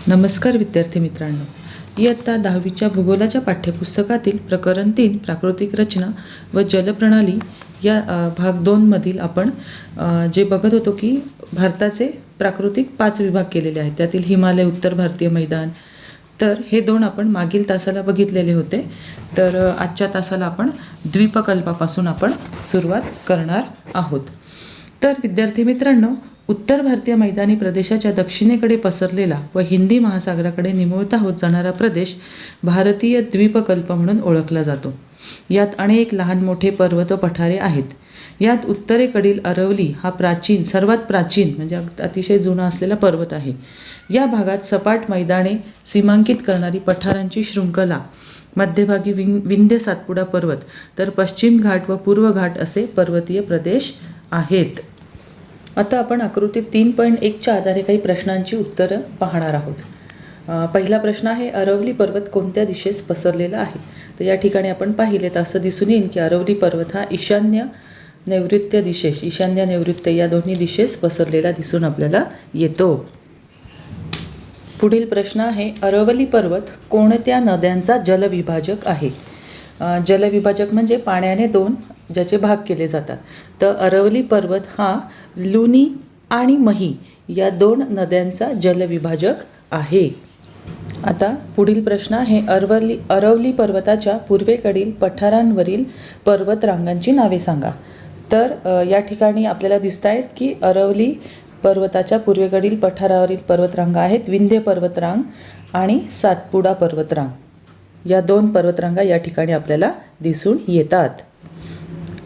नमस्कार विद्यार्थी मित्रांनो, इयत्ता 10वीच्या भूगोलाच्या पाठ्यपुस्तकातील प्रकरण 3 प्राकृतिक रचना व जलप्रणाली या भाग 2 मधील आपण जे बघत होतो की भारताचे प्राकृतिक 5 विभाग केलेले आहेत. त्यातील हिमालय, उत्तर भारतीय मैदान, तर हे 2 आपण मागील तासाला बघितलेले होते. तर आजच्या तासाला आपण द्वीपकल्पापासून आपण सुरुवात करणार आहोत. तर विद्यार्थी मित्रांनो, उत्तर भारतीय मैदानी प्रदेशाच्या दक्षिणेकडे पसरलेला व हिंदी महासागराकडे निमुळता होत जाणारा प्रदेश भारतीय द्वीपकल्प म्हणून ओळखला जातो. यात अनेक लहान मोठे पर्वत व पठारे आहेत. यात उत्तरेकडील अरवली हा सर्वात प्राचीन म्हणजे अतिशय जुना असलेला पर्वत आहे. या भागात सपाट मैदाने सीमांकित करणारी पठारांची शृंखला, मध्यभागी विंध्य सातपुडा पर्वत, तर पश्चिम घाट व पूर्व घाट असे पर्वतीय प्रदेश आहेत. आता आपण आकृती 3.1च्या आधारे काही प्रश्नांची उत्तरं पाहणार आहोत. पहिला प्रश्न आहे, अरवली पर्वत कोणत्या दिशेस पसरलेला आहे? तर या ठिकाणी आपण पाहिले तर असं दिसून येईल की अरवली पर्वत हा ईशान्य नैऋत्य या दोन्ही दिशेस पसरलेला दिसून आपल्याला येतो. पुढील प्रश्न आहे, अरवली पर्वत कोणत्या नद्यांचा जलविभाजक आहे? जलविभाजक म्हणजे पाण्याने ज्याचे भाग केले जातात. तर अरवली पर्वत हा लुनी आणि मही या 2 नद्यांचा जलविभाजक आहे. आता पुढील प्रश्न आहे, अरवली पर्वताच्या पूर्वेकडील पठारांवरील पर्वतरांगांची नावे सांगा. तर या ठिकाणी आपल्याला दिसत आहेत की अरवली पर्वताच्या पूर्वेकडील पठारावरील पर्वतरांगा आहेत विंध्य पर्वतरांग आणि सातपुडा पर्वतरांग. या 2 पर्वतरांगा या ठिकाणी आपल्याला दिसून येतात.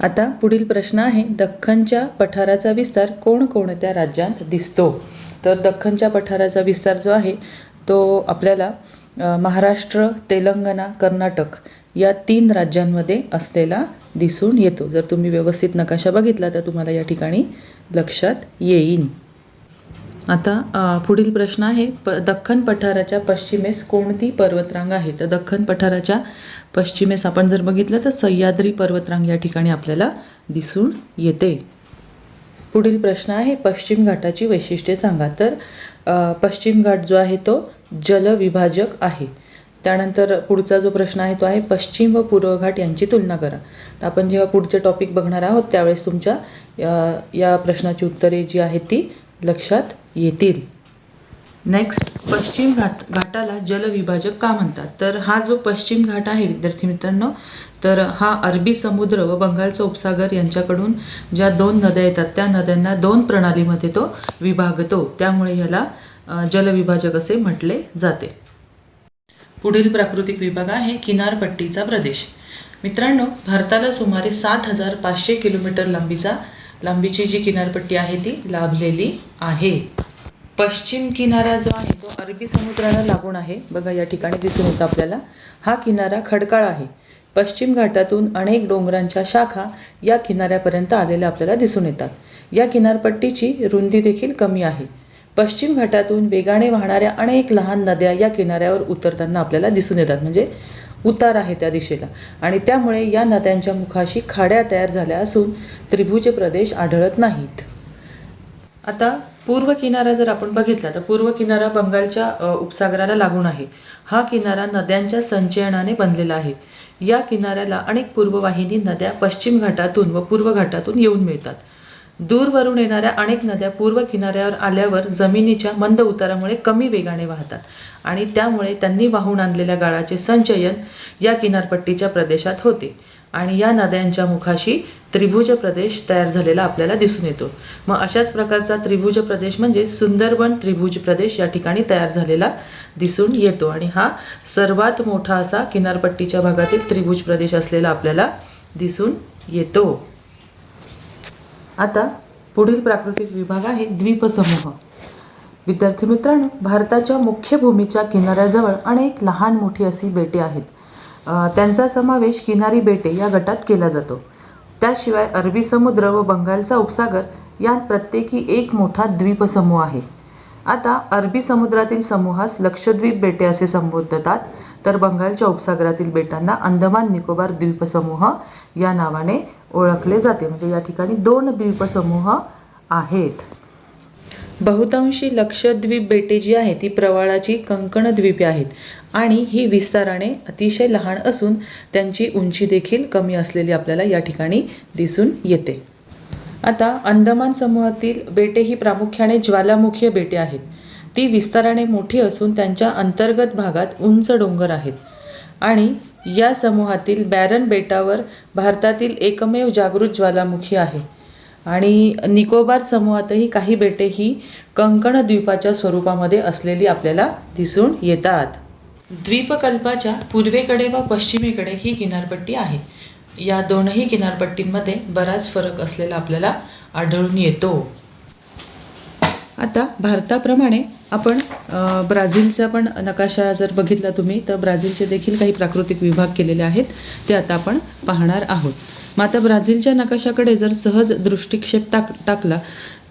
आता पुढील प्रश्न आहे, दख्खनच्या पठाराचा विस्तार कोणकोणत्या राज्यांत दिसतो? तर दख्खनच्या पठाराचा विस्तार जो आहे तो आपल्याला महाराष्ट्र, तेलंगणा, कर्नाटक या 3 राज्यांमध्ये असलेला दिसून येतो. जर तुम्ही व्यवस्थित नकाशा बघितला तर तुम्हाला या ठिकाणी लक्षात येईल. आता पुढील प्रश्न आहे, दख्खन पठाराच्या पश्चिमेस कोणती पर्वतरांग आहे? तर दख्खन पठाराच्या पश्चिमेस आपण जर बघितलं तर सह्याद्री पर्वतरांग या ठिकाणी आपल्याला दिसून येते. पुढील प्रश्न आहे, पश्चिम घाटाची वैशिष्ट्ये सांगा. तर पश्चिम घाट जो आहे तो जलविभाजक आहे. त्यानंतर पुढचा जो प्रश्न आहे तो आहे, पश्चिम व पूर्व घाट यांची तुलना करा. तर आपण जेव्हा पुढचे टॉपिक बघणार आहोत त्यावेळेस तुमच्या या प्रश्नाची उत्तरे जी आहेत ती लक्षात येतील. नेक्स्ट, पश्चिम घाटाला जलविभाजक का म्हणतात? तर हा जो पश्चिम घाट आहे विद्यार्थी मित्रांनो, तर हा अरबी समुद्र व बंगालचा उपसागर यांच्याकडून ज्या 2 नद्या येतात त्या नद्यांना 2 प्रणालीमध्ये तो विभागतो. त्यामुळे याला जलविभाजक असे म्हटले जाते. पुढील प्राकृतिक विभाग आहे किनारपट्टीचा प्रदेश. मित्रांनो, भारताला सुमारे 7,500 किलोमीटर लांबीची जी किनारपट्टी आहे ती लाभलेली आहे. पश्चिम किनारा जो आहे तो अरबी समुद्राला लागून आहे. बघा या ठिकाणी दिसून येतं आपल्याला. हा किनारा खडकाळ आहे. पश्चिम घाटातून अनेक डोंगरांच्या शाखा या किनाऱ्यापर्यंत आलेल्या आपल्याला दिसून येतात. या किनारपट्टीची रुंदी देखील कमी आहे. पश्चिम घाटातून वेगाने वाहणाऱ्या अनेक लहान नद्या या किनाऱ्यावर उतरताना आपल्याला दिसून येतात, म्हणजे उतार आहे त्या दिशेला, आणि त्यामुळे या नद्यांच्या मुखाशी खाड्या तयार झाल्या असून त्रिभुज प्रदेश आढळत नाहीत. आता पूर्व किनारा जर आपण बघितला तर पूर्व किनारा बंगालच्या उपसागराला लागून आहे. हा किनारा नद्यांच्या संचयनाने बनलेला आहे. या किनाऱ्याला अनेक पूर्ववाहिनी नद्या पश्चिम घाटातून व पूर्व घाटातून येऊन मिळतात. दूरवरून येणाऱ्या अनेक नद्या पूर्व किनाऱ्यावर आल्यावर जमिनीच्या मंद उतारामुळे कमी वेगाने वाहतात आणि त्यामुळे त्यांनी वाहून आणलेल्या गाळाचे संचयन या किनारपट्टीच्या प्रदेशात होते आणि या नद्यांच्या मुखाशी त्रिभुज प्रदेश तयार झालेला आपल्याला दिसून येतो. मग अशाच प्रकारचा त्रिभुज प्रदेश म्हणजे सुंदरबन त्रिभुज प्रदेश या ठिकाणी तयार झालेला दिसून येतो आणि हा सर्वात मोठा असा किनारपट्टीच्या भागातील त्रिभुज प्रदेश असलेला आपल्याला दिसून येतो. आता पुढील प्राकृतिक विभाग आहे द्वीपसमूह. विद्यार्थी मित्रांनो, भारताच्या मुख्य भूमीच्या किनाऱ्याजवळ अनेक लहान मोठी अशी बेटे आहेत. त्यांचा समावेश किनारी बेटे या गटात केला जातो. त्याशिवाय अरबी समुद्र व बंगालचा उपसागर यात प्रत्येकी एक मोठा द्वीपसमूह आहे. आता अरबी समुद्रातील समूहास लक्षद्वीप बेटे असे संबोधतात, तर बंगालच्या उपसागरातील बेटांना अंदमान निकोबार द्वीपसमूह या नावाने ओळखले जाते. म्हणजे या ठिकाणी 2 द्वीपसमूह आहेत. बहुतांशी लक्षद्वीप बेटे जी आहे ती प्रवाळाची कंकण द्वीपे आहेत आणि ही विस्ताराने अतिशय लहान असून त्यांची उंची देखील कमी असलेली आपल्याला या ठिकाणी दिसून येते. आता अंदमान समूहातील बेटे ही प्रामुख्याने ज्वालामुखीय बेटे आहेत. ती विस्ताराने मोठी असून त्यांच्या अंतर्गत भागात उंच डोंगर आहेत आणि या समूहातील बॅरन बेटावर भारतातील एकमेव जागृत ज्वालामुखी आहे. आणि निकोबार समूहातही काही बेटे ही कंकण द्वीपाच्या स्वरूपामध्ये असलेली आपल्याला दिसून येतात. द्वीपकल्पाच्या पूर्वेकडे व पश्चिमेकडे ही किनारपट्टी आहे. या दोनही किनारपट्टींमध्ये बराच फरक असलेला आपल्याला आढळून येतो. आता भारताप्रमाणे आपण ब्राझीलचा पण नकाशा जर बघितला तुम्ही तर ब्राझीलचे देखील काही प्राकृतिक विभाग केलेले आहेत ते आता आपण पाहणार आहोत. मग आता ब्राझीलच्या नकाशाकडे जर सहज दृष्टिक्षेप टाकला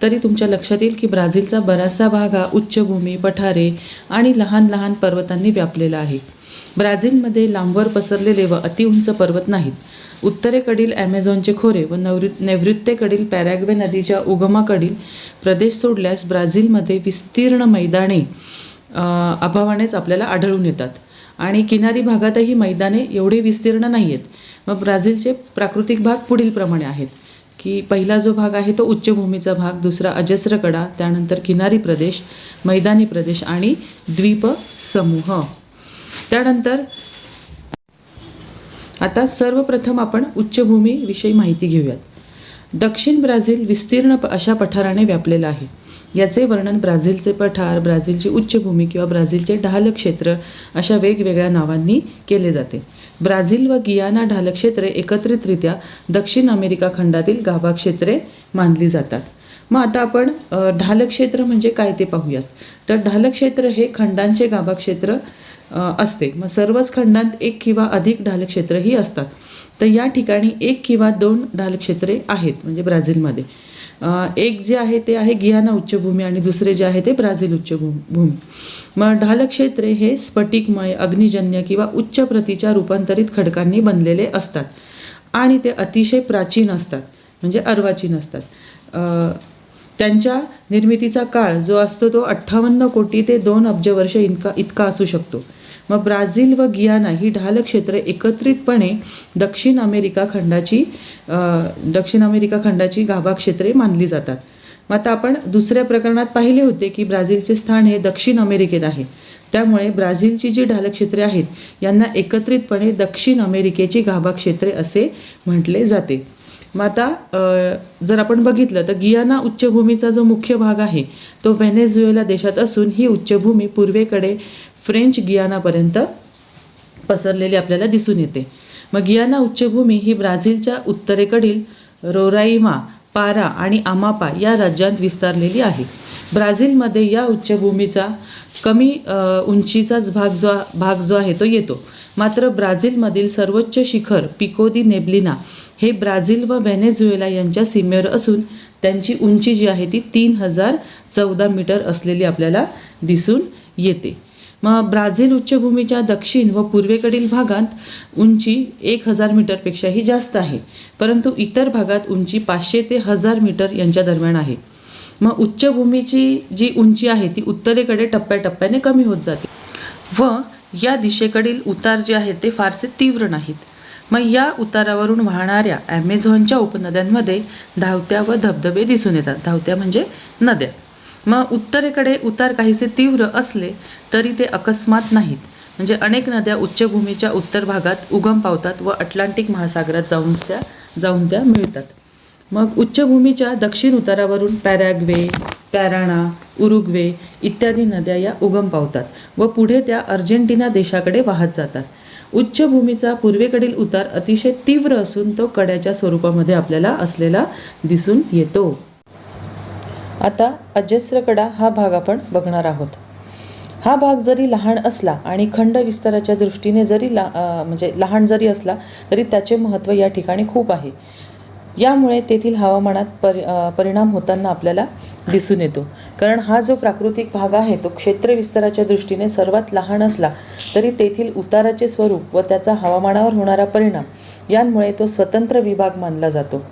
तरी तुमच्या लक्षात येईल की ब्राझीलचा बराचसा भाग हा उच्चभूमी, पठारे आणि लहान लहान पर्वतांनी व्यापलेला आहे. ब्राझीलमध्ये लांबवर पसरलेले व अतिउंच पर्वत नाहीत. उत्तरेकडील ॲमेझॉनचे खोरे व नैऋत्येकडील पॅराग्वे नदीच्या उगमाकडील प्रदेश सोडल्यास ब्राझीलमध्ये विस्तीर्ण मैदाने अभावानेच आपल्याला आढळून येतात आणि किनारी भागातही मैदाने एवढी विस्तीर्ण नाही आहेत. मग ब्राझीलचे प्राकृतिक भाग पुढीलप्रमाणे आहेत की पहिला जो भाग आहे तो उच्चभूमीचा भाग, दुसरा अजस्र कडा, त्यानंतर किनारी प्रदेश, मैदानी प्रदेश आणि द्वीप समूह. त्यानंतर आता सर्वप्रथम आपण उच्चभूमीविषयी माहिती घेऊयात. दक्षिण ब्राझील विस्तीर्ण अशा पठाराने व्यापलेला आहे. याचे वर्णन ब्राझीलचे पठार, ब्राझीलची उच्चभूमी किंवा ब्राझीलचे ढाल क्षेत्र अशा वेगवेगळ्या नावांनी केले जाते. ब्राझील व गियाना ढाल क्षेत्रे एकत्रितरित्या दक्षिण अमेरिका खंडातील गाभा क्षेत्रे मानली जातात. मग आता आपण ढाल क्षेत्र म्हणजे काय ते पाहूयात. तर ढाल क्षेत्र हे खंडांचे गाभा क्षेत्र असते. मग सर्वच खंडांत एक किंवा अधिक ढालक्षेत्रही असतात. तर या ठिकाणी एक किंवा दोन ढालक्षेत्रे आहेत म्हणजे ब्राझीलमध्ये. एक जे आहे ते आहे गियाना उच्चभूमी आणि दुसरे जे आहे ते ब्राझील उच्चभूमी. मग ढालक्षेत्रे हे स्फटिकमय, अग्निजन्य किंवा उच्च प्रतीच्या रूपांतरित खडकांनी बनलेले असतात आणि ते अतिशय प्राचीन असतात म्हणजे अर्वाचीन असतात. त्यांच्या निर्मितीचा काळ जो असतो तो 58 कोटी ते 2 अब्ज वर्ष इतका असू शकतो. मग ब्राझील व गियाना ही ढाल क्षेत्रे एकत्रितपणे दक्षिण अमेरिका खंडाची गाभा क्षेत्रे मानली जातात. मग आता आपण दुसऱ्या प्रकरणात पाहिले होते की ब्राझीलचे स्थान हे दक्षिण अमेरिकेत आहे. त्यामुळे ब्राझीलची जी ढालक्षेत्रे आहेत यांना एकत्रितपणे दक्षिण अमेरिकेची गाभा क्षेत्रे असे म्हटले जाते. मग आता जर आपण बघितलं तर गियाना उच्चभूमीचा जो मुख्य भाग आहे तो व्हेनेझुएला देशात असून ही उच्चभूमी पूर्वेकडे फ्रेंच गियानापर्यंत पसरलेली आपल्याला दिसून येते. मग गियाना उच्चभूमी ही ब्राझीलच्या उत्तरेकडील रोराइमा, पारा आणि आमापा या राज्यांत विस्तारलेली आहे. ब्राझीलमध्ये या उच्चभूमीचा कमी उंचीचाच भाग जो आहे तो येतो. मात्र ब्राझीलमधील सर्वोच्च शिखर पिको दी नेब्लिना हे ब्राझील व व्हेनेझुएला यांच्या सीमेवर असून त्यांची उंची जी आहे ती 3014 मीटर असलेली आपल्याला दिसून येते. मग ब्राझील उच्चभूमीच्या दक्षिण व पूर्वेकडील भागात उंची 1000 मीटरपेक्षाही जास्त आहे, परंतु इतर भागात उंची 500 ते 1000 मीटर यांच्या दरम्यान आहे. मग उच्चभूमीची जी उंची आहे ती उत्तरेकडे टप्प्याटप्प्याने कमी होत जाते व या दिशेकडील उतार जे आहेत ते फारसे तीव्र नाहीत. मग या उतारावरून वाहणाऱ्या ॲमेझॉनच्या उपनद्यांमध्ये धावत्या व धबधबे दिसून येतात. धावत्या म्हणजे नद्या. मग उत्तरेकडे उतार काहीसे तीव्र असले तरी ते अकस्मात नाहीत. म्हणजे अनेक नद्या उच्चभूमीच्या उत्तर भागात उगम पावतात व अटलांटिक महासागरात जाऊन त्या मिळतात. मग उच्चभूमीच्या दक्षिण उतारावरून पॅराग्वे, पॅराना, उरुग्वे इत्यादी नद्या या उगम पावतात व पुढे त्या अर्जेंटिना देशाकडे वाहत जातात. उच्चभूमीचा पूर्वेकडील उतार अतिशय तीव्र असून तो कड्याच्या स्वरूपामध्ये आपल्याला असलेला दिसून येतो. आता अजस्र कडा हा भाग आपण बघणार आहोत. हा भाग जरी लहान असला आणि खंड विस्ताराच्या दृष्टीने जरी लहान जरी असला तरी त्याचे महत्त्व या ठिकाणी खूप आहे. यामुळे तेथील हवामानात परिणाम होताना आपल्याला दिसून येतो. कारण हा जो प्राकृतिक भाग आहे तो क्षेत्र विस्ताराच्या दृष्टीने सर्वात लहान असला तरी तेथील उताराचे स्वरूप व त्याचा हवामानावर होणारा परिणाम यांमुळे तो स्वतंत्र विभाग मानला जातो.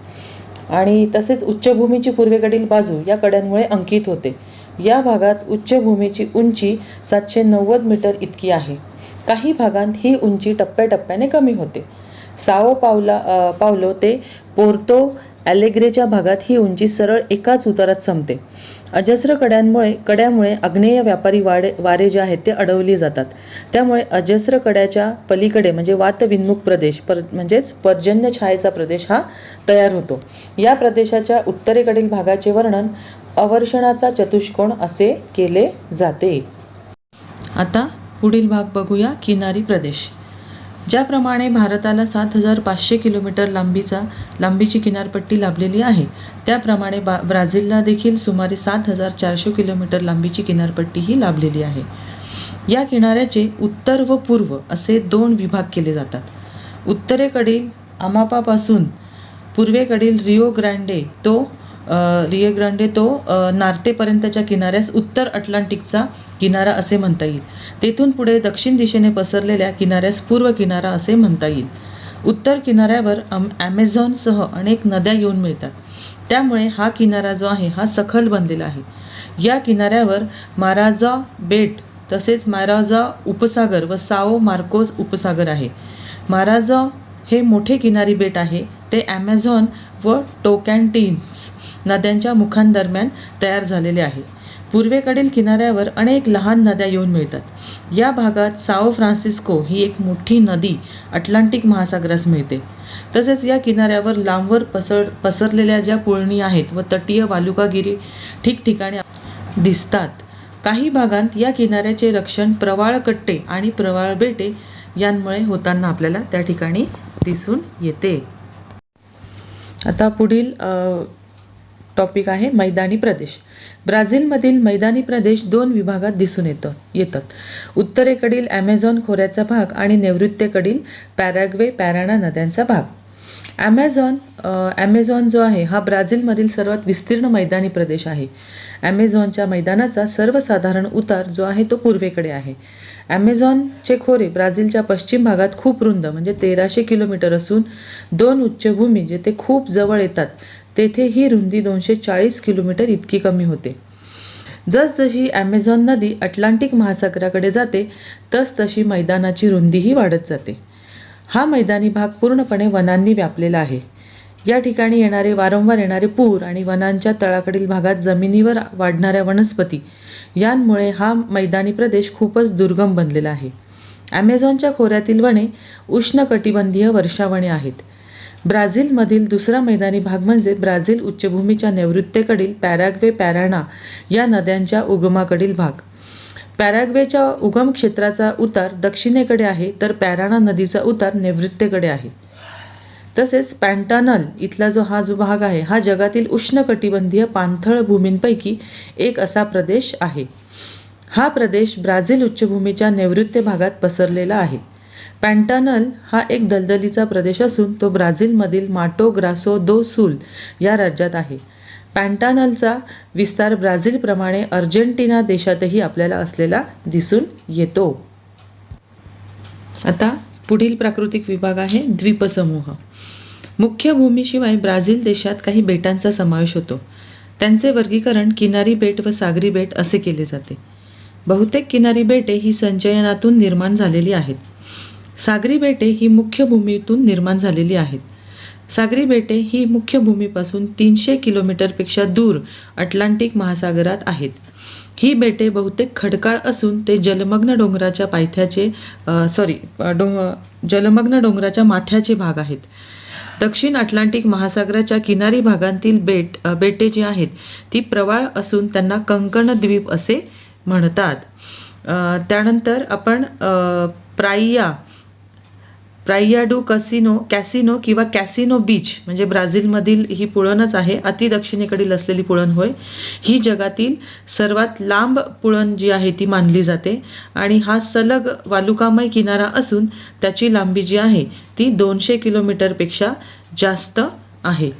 आणि तसेच उच्चभूमीची पूर्वेकडील बाजू या कड्यांमुळे अंकित होते. या भागात उच्चभूमीची उंची 790 मीटर इतकी आहे. काही भागांत ही उंची टप्प्याटप्प्याने कमी होते. साओ पावलो ते पोर्तो ॲलेग्रेच्या भागात ही उंची सरळ एकाच उतारात संपते. अजस्र कड्यामुळे आग्नेय व्यापारी वारे जे आहेत ते अडवली जातात. त्यामुळे अजस्र कड्याच्या पलीकडे म्हणजे वातविन्मुख प्रदेश म्हणजेच पर्जन्य छायेचा प्रदेश हा तयार होतो. या प्रदेशाच्या उत्तरेकडील भागाचे वर्णन अवर्षणाचा चतुष्कोन असे केले जाते. आता पुढील भाग बघूया, किनारी प्रदेश. ज्याप्रमाणे भारताला 7,500 किलोमीटर लांबीची किनारपट्टी लाभलेली आहे, त्याप्रमाणे ब्राझीलला देखील सुमारे 7,400 किलोमीटर लांबीची किनारपट्टी ही लाभलेली आहे. या किनाऱ्याचे उत्तर व पूर्व असे 2 विभाग केले जातात. उत्तरेकडील अमापापासून पूर्वेकडील रिओ ग्रांडे तो नार्तेपर्यंतच्या किनाऱ्यास उत्तर अटलांटिकचा किनारा असे म्हणता येईल. तेथून पुढे दक्षिण दिशेने पसरलेल्या किनाऱ्यास पूर्व किनारा असे म्हणता येईल. उत्तर किनाऱ्यावर ॲमेझॉनसह अनेक नद्या येऊन मिळतात. त्यामुळे हा किनारा जो आहे हा सखल बनलेला आहे. या किनाऱ्यावर माराजा बेट तसेच माराजा उपसागर व साओ मार्कोस उपसागर आहे. माराजा हे मोठे किनारी बेट आहे. ते ॲमेझॉन व टोकॅन्टिन्स नद्यांच्या मुखांदरम्यान तयार झालेले आहे. पूर्वेकडील किनाऱ्यावर अनेक लहान नद्या येऊन मिळतात. या भागात साओ फ्रान्सिस्को ही एक मोठी नदी अटलांटिक महासागरास मिळते. तसेच या किनाऱ्यावर लांबवर पसरलेल्या ज्या पुळणी आहेत व तटीय वालुकागिरी ठिकठिकाणी दिसतात. काही भागांत या किनाऱ्याचे रक्षण प्रवाळ कट्टे आणि प्रवाळ बेटे यांमुळे होताना आपल्याला त्या ठिकाणी दिसून येते. आता पुढील टॉपिक आहे मैदानी प्रदेश. ब्राझीलमधील मैदानी प्रदेश 2 विभागात दिसून येतात. उत्तरेकडील ॲमेझॉन खोऱ्याचा भाग आणि नैऋत्येकडील पॅराग्वे पॅराना नद्यांचा भाग. ॲमेझॉन जो आहे हा ब्राझीलमधील सर्वात विस्तीर्ण मैदानी प्रदेश आहे. ॲमेझॉनच्या मैदानाचा सर्वसाधारण उतार जो आहे तो पूर्वेकडे आहे. ॲमेझॉनचे खोरे ब्राझीलच्या पश्चिम भागात खूप रुंद म्हणजे 1300 किलोमीटर असून 2 उच्चभूमी जेथे खूप जवळ येतात तेथे ही रुंदी 240 किलोमीटर इतकी कमी होते. जसजशी ॲमेझॉन नदी अटलांटिक महासागराकडे जाते तसतशी मैदानाची रुंदीही वाढत जाते. हा मैदानी भाग पूर्णपणे वनांनी व्यापलेला आहे. या ठिकाणी वारंवार येणारे पूर आणि वनांच्या तळाकडील भागात जमिनीवर वाढणाऱ्या वनस्पती यांमुळे हा मैदानी प्रदेश खूपच दुर्गम बनलेला आहे. ॲमेझॉनच्या खोऱ्यातील वने उष्णकटिबंधीय वर्षावने आहेत. ब्राझीलमधील दुसरा मैदानी भाग म्हणजे ब्राझील उच्चभूमीच्या नैऋत्येकडील पॅराग्वे पॅराना या नद्यांच्या उगमाकडील भाग. पॅराग्वेच्या उगम क्षेत्राचा उतार दक्षिणेकडे आहे तर पॅराना नदीचा उतार नैऋत्येकडे आहे. तसेच पॅन्टानल इथला जो भाग आहे हा जगातील उष्णकटिबंधीय पाणथळ भूमींपैकी एक असा प्रदेश आहे. हा प्रदेश ब्राझील उच्चभूमीच्या नैऋत्य भागात पसरलेला आहे. पॅन्टानल हा एक दलदलीचा प्रदेश असून तो ब्राझीलमधील माटो ग्रासो दो सुल या राज्यात आहे. पॅन्टानलचा विस्तार ब्राझीलप्रमाणे अर्जेंटिना देशातही आपल्याला असलेला दिसून येतो. आता पुढील प्राकृतिक विभाग आहे द्वीपसमूह. मुख्य भूमीशिवाय ब्राझील देशात काही बेटांचा समावेश होतो. त्यांचे वर्गीकरण किनारी बेट व सागरी बेट असे केले जाते. बहुतेक किनारी बेटे ही संचयनातून निर्माण झालेली आहेत. सागरी बेटे ही मुख्य भूमीतून निर्माण झालेली आहेत. सागरी बेटे ही मुख्य भूमीपासून 300 किलोमीटरपेक्षा दूर अटलांटिक महासागरात आहेत. ही बेटे बहुतेक खडकाळ असून ते जलमग्न डोंगराच्या माथ्याचे भाग आहेत. दक्षिण अटलांटिक महासागराच्या किनारी भागांतील बेटे जी आहेत ती प्रवाळ असून त्यांना कंकण द्वीप असे म्हणतात. त्यानंतर आपण प्राइया डू कॅसिनो किंवा कॅसिनो बीच म्हणजे ब्राझीलमधील ही पुळणच आहे. अति दक्षिणेकडील असलेली पुळण होय. ही जगातील सर्वात लांब पुळण जी आहे ती मानली जाते आणि हा सलग वालुकामय किनारा असून त्याची लांबी जी आहे ती 200 किलोमीटरपेक्षा जास्त आहे.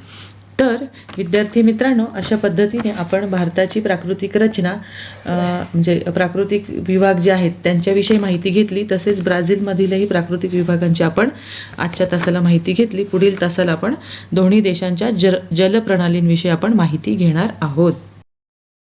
तर विद्यार्थी मित्रांनो, अशा पद्धतीने आपण भारताची प्राकृतिक रचना म्हणजे प्राकृतिक विभाग जे आहेत त्यांच्याविषयी माहिती घेतली. तसेच ब्राझीलमधीलही प्राकृतिक विभागांची आपण आजच्या तासाला माहिती घेतली. पुढील तासाला आपण दोन्ही देशांच्या जलप्रणालींविषयी आपण माहिती घेणार आहोत.